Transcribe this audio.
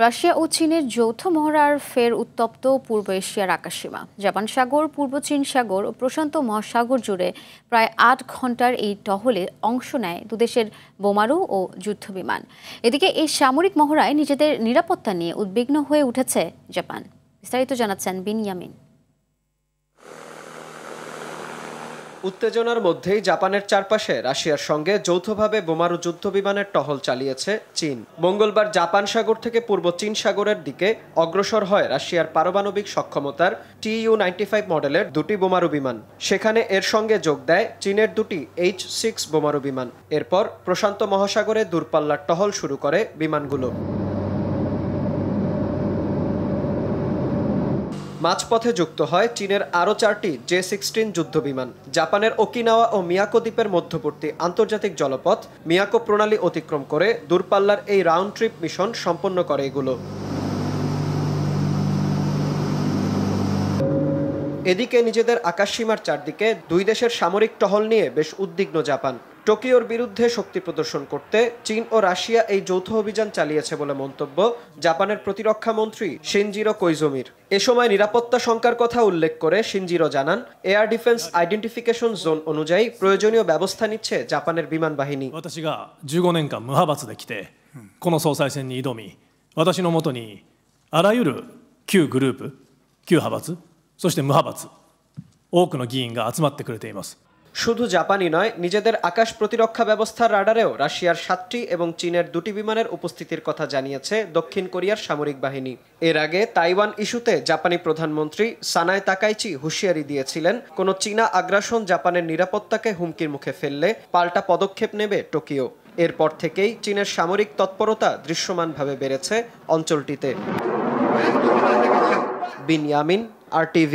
Russia ও চীনের যৌথ মহড়ার ফের উত্তপ্ত পূর্ব এশিয়ার আকাশসীমা। জাপান সাগর, পূর্ব চীন সাগর ও প্রশান্ত মহাসাগর জুড়ে প্রায় ৮ ঘন্টার এই টহলে অংশ নেয় দুদেশের বোমারু ও যুদ্ধবিমান। এদিকে এই সামরিক মহড়ায় নিজেদের নিরাপত্তা নিয়ে উদ্বিগ্ন হয়ে উঠেছে জাপান। বিস্তারিত জানাচ্ছেন বিনয়ামিন। উত্তেজনার মধ্যেই জাপানের চারপাশে রাশিয়ার সঙ্গে যৌথভাবে বোমারু যুদ্ধবিমানের টহল চালিয়েছে চীন। মঙ্গলবার জাপান সাগর থেকে পূর্ব চীন সাগরের দিকে অগ্রসর হয় রাশিয়ার পারমাণবিক সক্ষমতার TU-95 মডেলের দুটি বোমারু বিমান। সেখানে এর সঙ্গে যোগ দেয় চীনের দুটি H-6 বোমারু বিমান। এরপর প্রশান্ত মহাসাগরে দূরপাল্লার টহল শুরু করে বিমানগুলো। মাঝপথে যুক্ত হয় চীনের আরও 4টি J-16 যুদ্ধবিমান। জাপানের ওকিনাওয়া ও মিয়াকো দ্বীপের মধ্যবর্তী আন্তর্জাতিক জলপথ মিয়াকো প্রণালী অতিক্রম করে দূরপাল্লার এই রাউন্ড ট্রিপ মিশন সম্পন্ন করে এগুলো। এদিকে নিজেদের আকাশসীমার চারদিকে দুই দেশের সামরিক টহল নিয়ে বেশ উদ্বিগ্ন জাপান। টোকিওর বিরুদ্ধে শক্তি প্রদর্শন করতে চীন ও রাশিয়া এই যৌথ অভিযান চালিয়েছে বলে মন্তব্য জাপানের প্রতিরক্ষা মন্ত্রী শিনজিরো কোইজুমির। এ সময় নিরাপত্তা শঙ্কার কথা উল্লেখ করে শিনজিরো জানান, এয়ার ডিফেন্স আইডেন্টিফিকেশন জোন অনুযায়ী প্রয়োজনীয় ব্যবস্থা নিচ্ছে জাপানের বিমান বাহিনী। 私が15年間無派閥で来てこの総裁選に挑み、私のもとにあらゆる旧グループ、旧派閥、そして無派閥、多くの議員が集まってくれています。শুধু জাপানই নয়, নিজেদের আকাশ প্রতিরক্ষা ব্যবস্থার রাডারেও রাশিয়ার 7টি এবং চীনের 2টি বিমানের উপস্থিতির কথা জানিয়েছে দক্ষিণ কোরিয়ার সামরিক বাহিনী। এর আগে তাইওয়ান ইস্যুতে জাপানি প্রধানমন্ত্রী সানায় তাকাইচি হুঁশিয়ারি দিয়েছিলেন, কোনো চীনা আগ্রাসন জাপানের নিরাপত্তাকে হুমকির মুখে ফেললে পাল্টা পদক্ষেপ নেবে টোকিও। এরপর থেকেই চীনের সামরিক তৎপরতা দৃশ্যমানভাবে বেড়েছে অঞ্চলটিতে। বিনয়ামিন, RTV।